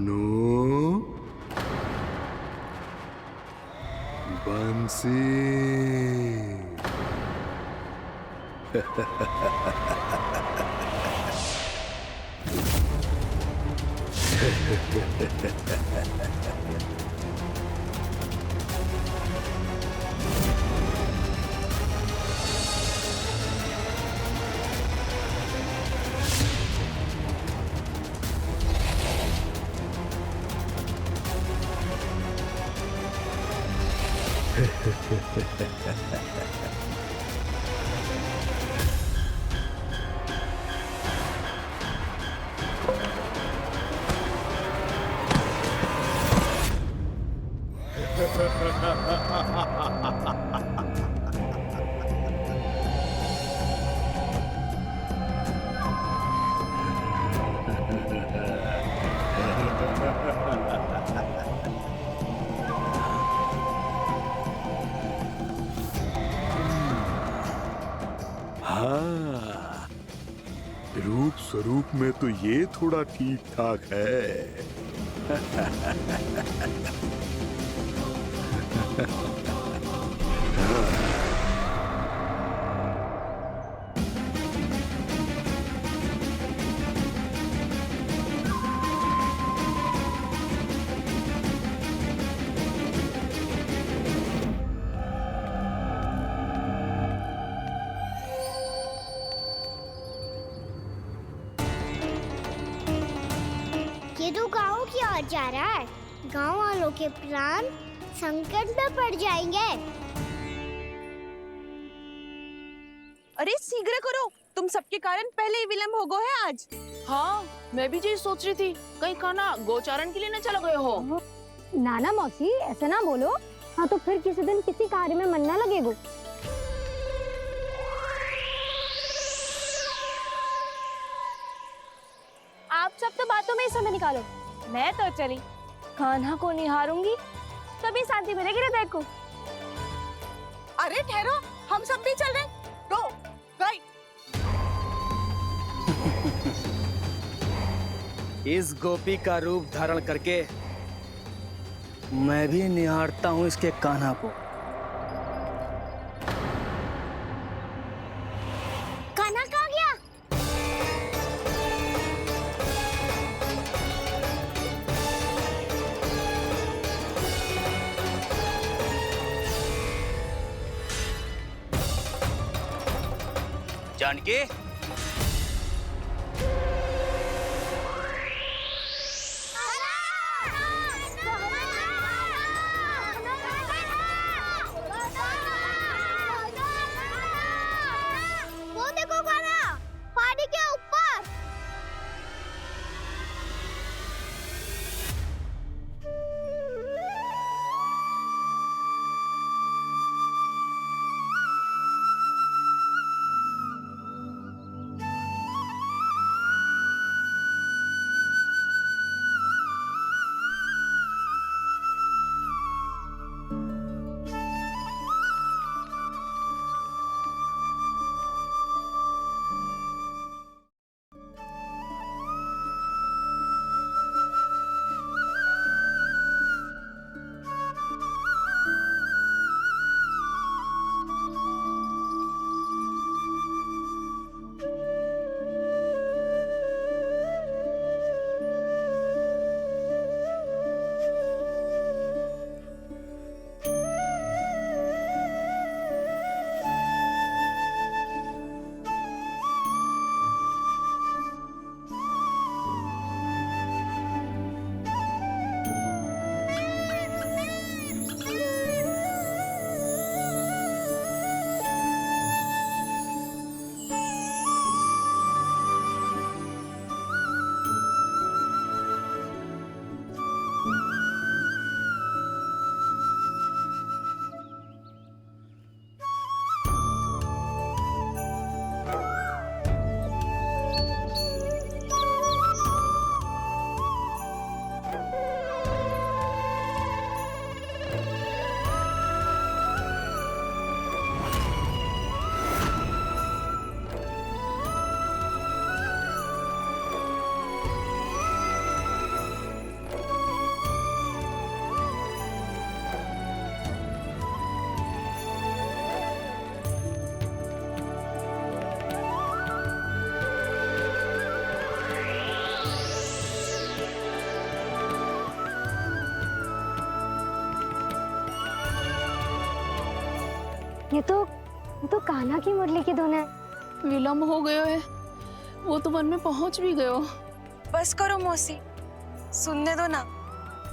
कानो बंसी। हाँ, रूप स्वरूप में तो ये थोड़ा ठीक ठाक है। ये तो गांव की ओर जा रहा है। गांव वालों के प्राण संकट में पड़ जाएंगे। अरे शीघ्र करो, तुम सबके कारण पहले ही विलंब हो गए है आज। हाँ, मैं भी यही सोच रही थी, कहीं खाना गोचारण के लिए न चला गए हो। नाना मौसी ऐसा ना बोलो। हाँ तो फिर किसी दिन किसी कार्य में मन ना लगेगा। आप सब तो बातों में ही समय निकालो। मैं तो चली कान्हा को निहारूंगी, तभी शांति मिलेगी हृदय को। अरे ठहरो, हम सब भी चल रहे। रो गई। इस गोपी का रूप धारण करके मैं भी निहारता हूँ इसके कान्हा को। कान्हा कहाँ गया? जानकी, वो देखो कान्हा, पहाड़ी के ऊपर। ये तो कान्हा की मुरली की धुन है। विलम्ब हो गयो है, वो तो वन में पहुंच भी गयो। बस करो मौसी, सुनने दो ना,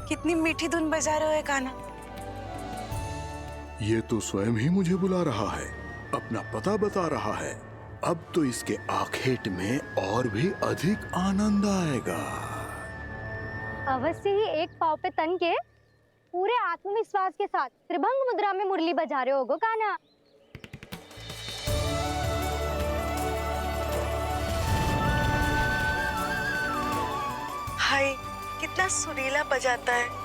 कितनी मीठी धुन बजा रहे हो कान्हा। ये तो स्वयं ही मुझे बुला रहा है, अपना पता बता रहा है। अब तो इसके आखेट में और भी अधिक आनंद आएगा। अवश्य ही एक पाव पे तन के पूरे आत्मविश्वास के साथ त्रिभंग मुद्रा में मुरली बजा रहे होगो कान्हा। हाय, कितना सुरीला बजाता है।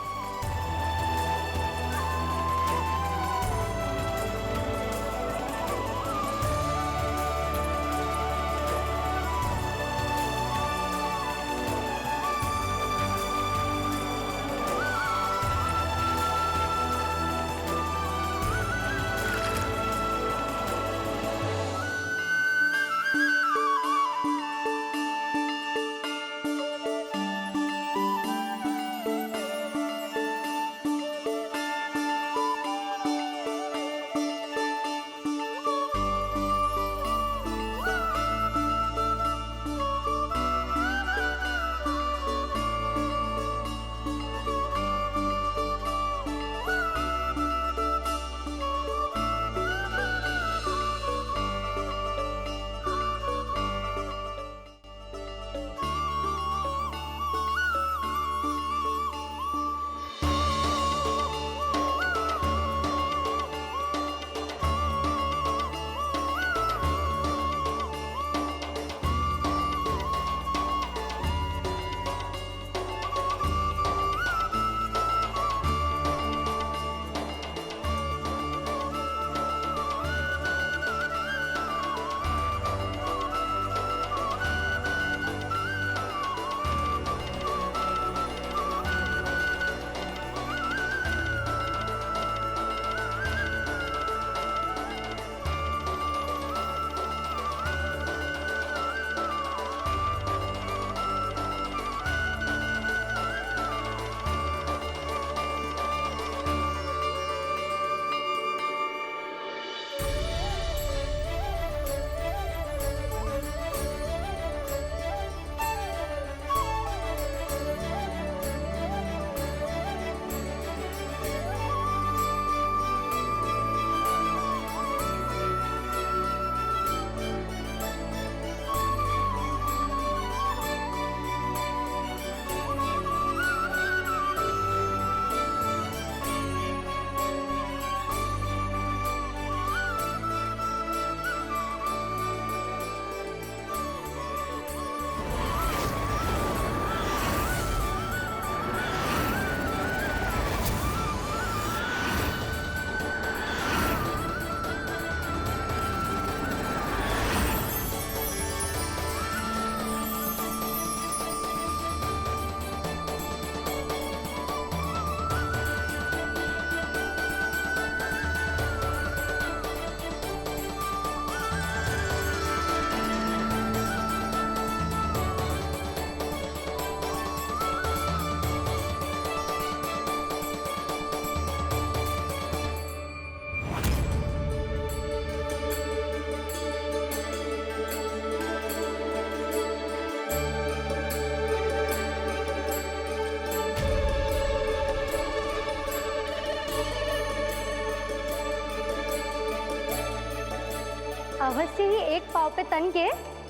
अवश्य ही एक पाव पे तन के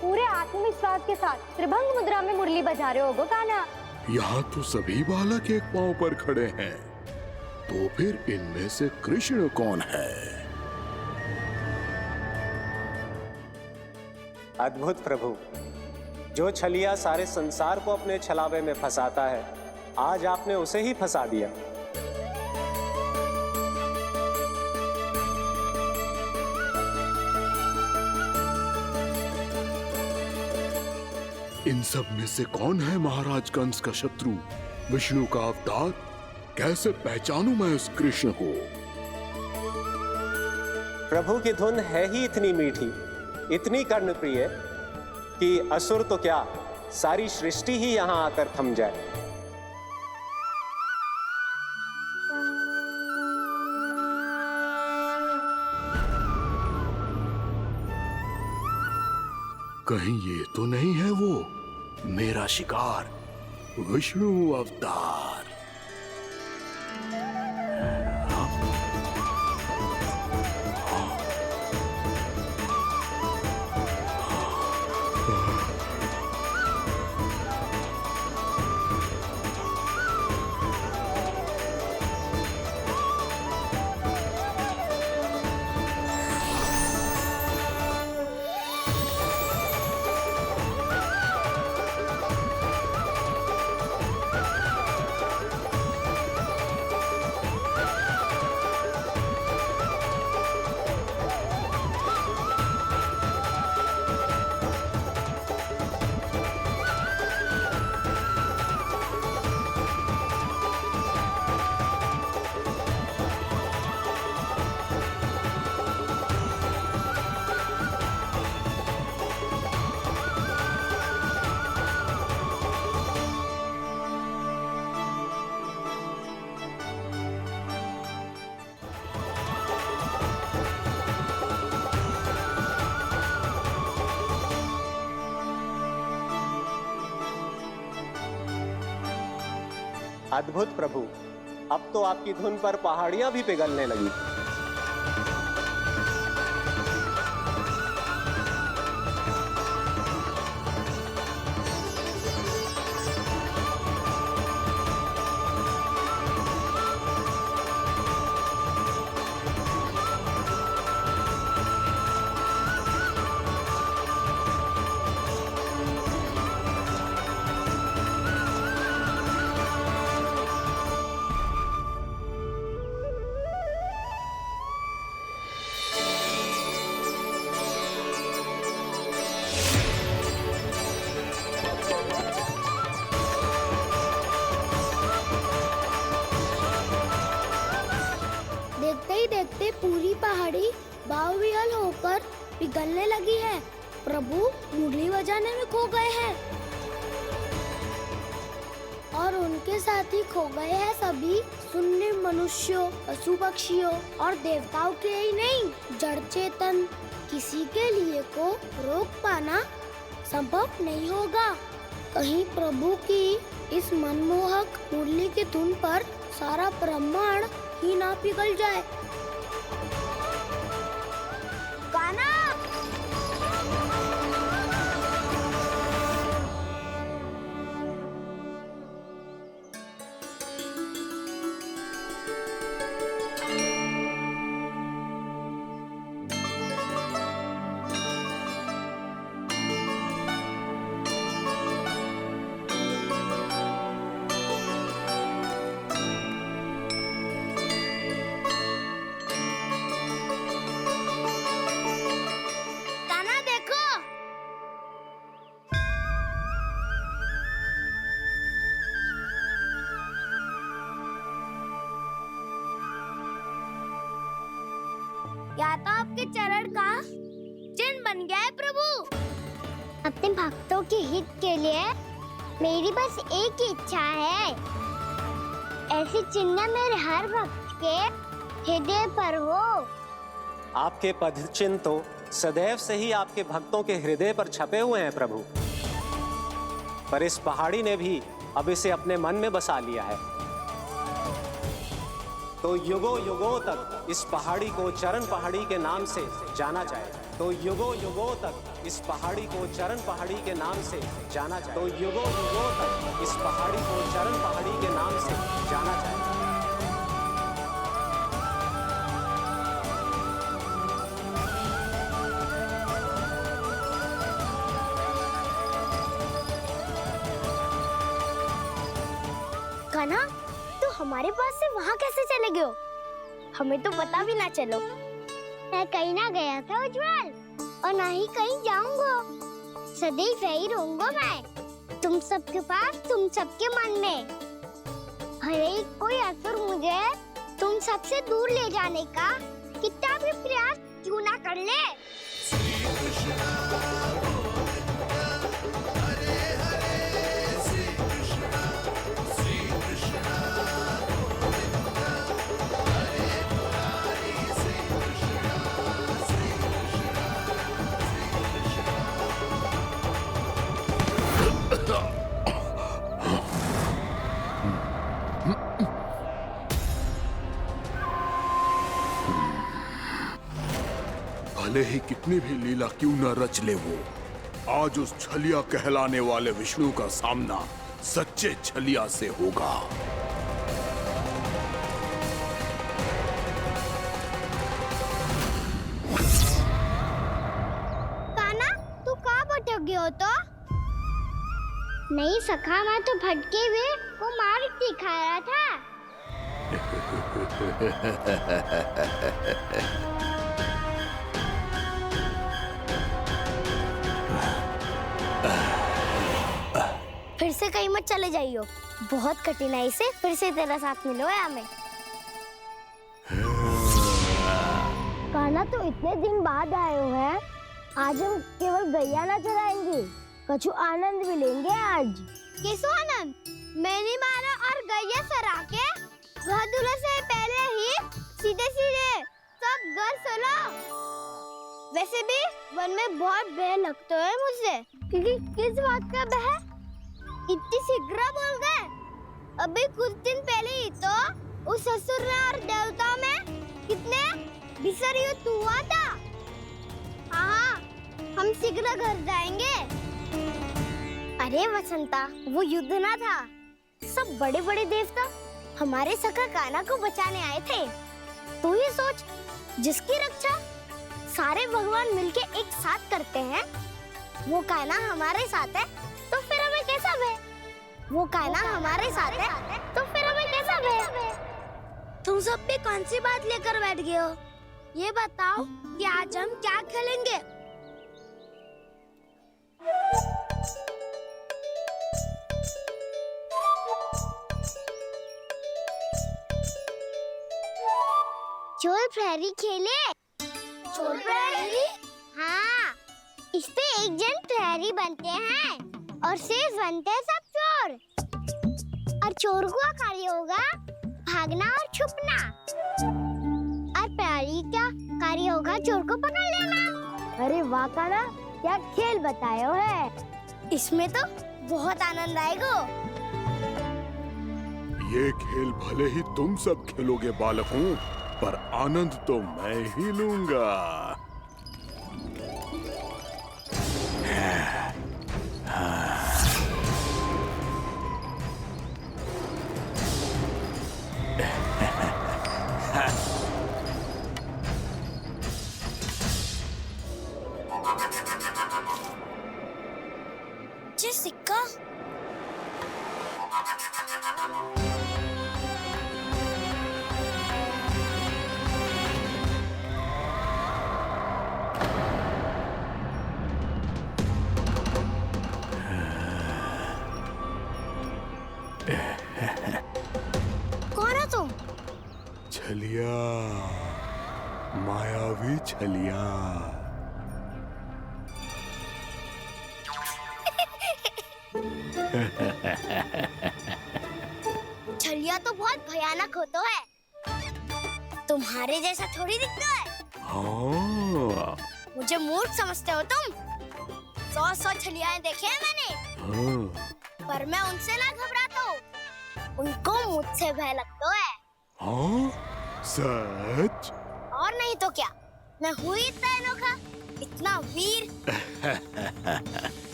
पूरे आत्मविश्वास के साथ त्रिभंग मुद्रा में मुरली बजा रहे होगो कान्हा। यहाँ तो सभी बालक एक पांव पर खड़े हैं, तो फिर इनमें से कृष्ण कौन है? अद्भुत प्रभु, जो छलिया सारे संसार को अपने छलावे में फंसाता है, आज आपने उसे ही फंसा दिया। इन सब में से कौन है महाराज कंस का शत्रु, विष्णु का अवतार? कैसे पहचानूं मैं उस कृष्ण को? प्रभु की धुन है ही इतनी मीठी, इतनी कर्णप्रिय कि असुर तो क्या, सारी सृष्टि ही यहां आकर थम जाए। कहीं ये तो नहीं है वो मेरा शिकार विष्णु अवतार? अद्भुत प्रभु, अब तो आपकी धुन पर पहाड़ियां भी पिघलने लगी। देखते ही देखते पूरी पहाड़ी बावरियल होकर पिघलने लगी है। प्रभु मुरली बजाने में खो गए हैं और उनके साथ ही खो गए हैं सभी सुनने मनुष्यों, पशु पक्षियों और देवताओं के ही नहीं, जड़ चेतन किसी के लिए को रोक पाना संभव नहीं होगा। कहीं प्रभु की इस मनमोहक मुरली की धुन पर सारा ब्रह्मांड ही ना पिघल जाए। गाना या तो आपके चरण का चिन्ह बन गया है प्रभु। अपने भक्तों के हित के लिए मेरी बस एक ही इच्छा है, ऐसी चिन्ह मेरे हर भक्त के हृदय पर हो। आपके पद चिन्ह तो सदैव से ही आपके भक्तों के हृदय पर छपे हुए हैं प्रभु, पर इस पहाड़ी ने भी अब इसे अपने मन में बसा लिया है। तो युगों युगों तक इस पहाड़ी को चरण पहाड़ी के नाम से जाना जाए। तो युगों युगों तक इस पहाड़ी को चरण पहाड़ी के नाम से जाना जाए। तो युगों युगों तक इस पहाड़ी को चरण पहाड़ी के नाम से जाना जाए। कान्हा, तो हमारे पास से वहाँ कैसे चले गए हो? हमें तो पता भी ना चलो। मैं कहीं ना गया था उज्जवल, और ना ही कहीं जाऊंगा। सदैव यही रहूंगा मैं, तुम सबके पास, तुम सबके मन में। भले ही कोई असुर मुझे तुम सबसे दूर ले जाने का कितना भी प्रयास क्यों ना कर ले। भले ही कितनी भी लीला क्यों न रच ले वो, आज उस छलिया कहलाने वाले विष्णु का सामना सच्चे छलिया से होगा। कान्हा, तू कहाँ भटक गया हो तो? नहीं सखा, मैं तो भटके हुए को मार दिखा रहा था। फिर से कहीं मत चले जाइयो, बहुत कठिनाई से फिर से तेरा साथ मिलो है हमें। कान्हा, तो इतने दिन बाद आए हो हैं, आज हम केवल गैया ना चराएंगे, कछु आनंद भी लेंगे आज। किसो आनंद? मैंने मारा और गैया चरा के वह दूल्हे से पहले ही सीधे सीधे सब घर सोलो। वैसे भी वन में बहुत भय लगता है मुझे, क्योंकि किस बात का भय? इतनी शीघ्र बोल गए। अभी कुछ दिन पहले ही तो उस ससुर और देवता में कितने भीषण युद्ध हुआ था। हाँ, हम शीघ्र घर जाएंगे। अरे वसंता, वो युद्ध ना था, सब बड़े बड़े देवता हमारे सखा कान्हा को बचाने आए थे। तू ही सोच, जिसकी रक्षा सारे भगवान मिलके एक साथ करते हैं, वो कान्हा हमारे साथ है, तो फिर हमें कैसा भय? वो कान्हा हमारे साथ है, तो फिर हमें कैसा भय? तुम सब भी कौन सी बात लेकर बैठ गए हो? ये बताओ कि आज हम क्या खेलेंगे? चोर प्रहरी खेले? चोर प्रहरी? हाँ, इस पे एक जन प्रहरी बनते हैं और शेष बनते हैं सब चोर। और चोर का कार्य होगा भागना और छुपना, और प्रहरी का कार्य होगा चोर को पकड़ लेना। अरे वाह कान्हा, क्या खेल बताया है। इसमें तो बहुत आनंद आएगा। ये खेल भले ही तुम सब खेलोगे बालकों, पर आनंद तो मैं ही लूंगा। ये सिक्का कौन है तुम? छलिया, मायावी छलिया। छलिया तो बहुत भयानक होता है, तुम्हारे जैसा थोड़ी दिखता है। हाँ, मुझे मूर्ख समझते हो तुम? 100 छलियाएं देखे हैं मैंने, हाँ, पर मैं उनसे ना घबराता हूँ, उनको मुझसे भय लगता है। हाँ, सच? और नहीं तो क्या, मैं हूँ इतना अनोखा, इतना वीर।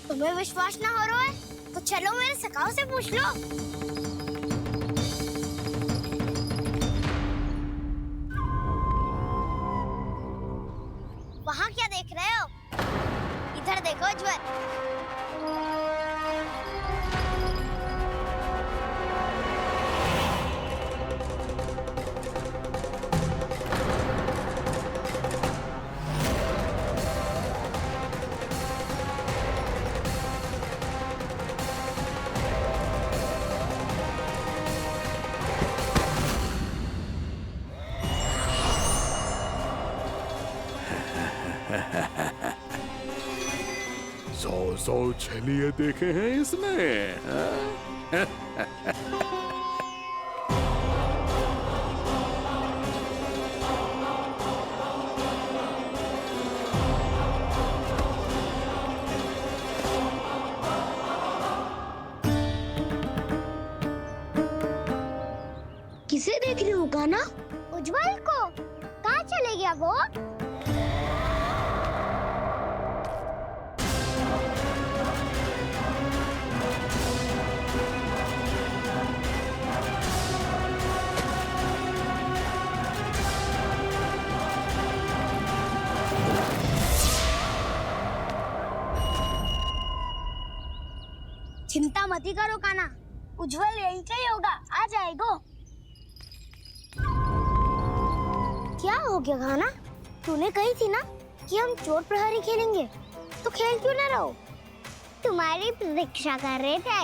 तुम्हें विश्वास ना हो रहा है तो चलो मेरे सखाओं से पूछ लो। वहाँ क्या देख रहे हो? इधर देखो ज्वर। सौ छलिए देखे हैं इसमें, हाँ? किसे देख रही हो कान्हा? उज्जवल को। कहाँ चले गया वो? चिंता मत ही करो काना, उज्जवल यहीं का ही होगा, आ जाएगा। क्या हो गया काना? तूने कही थी ना कि हम चोर प्रहरी खेलेंगे, तो खेल क्यों ना रहो? तुम्हारी प्रतीक्षा कर रहे थे।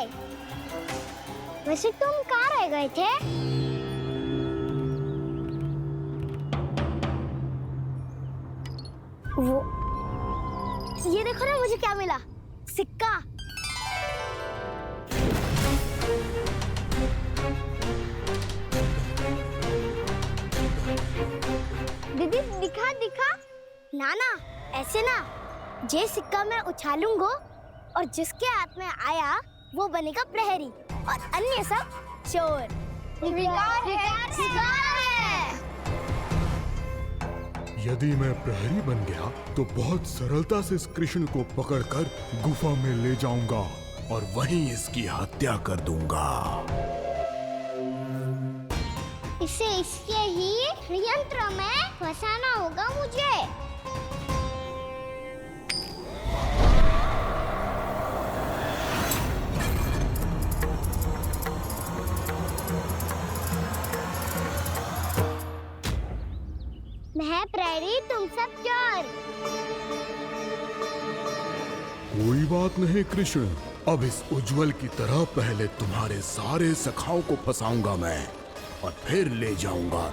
वैसे तुम कहाँ रह गए थे? वो ये देखो ना, मुझे क्या मिला, सिक्का। दीदी दिखा दिखा। ना ना, ऐसे ना, जे सिक्का मैं उछालूंगा और जिसके हाथ में आया वो बनेगा प्रहरी और अन्य सब चोर। शिकार है। यदि मैं प्रहरी बन गया तो बहुत सरलता से इस कृष्ण को पकड़कर गुफा में ले जाऊंगा और वहीं इसकी हत्या कर दूंगा। इसे इसके ही यंत्र में फंसाना होगा मुझे। मैं प्रहरी, तुम सब चोर। कोई बात नहीं कृष्ण, अब इस उज्जवल की तरह पहले तुम्हारे सारे सखाओं को फंसाऊंगा मैं और फिर ले जाऊंगा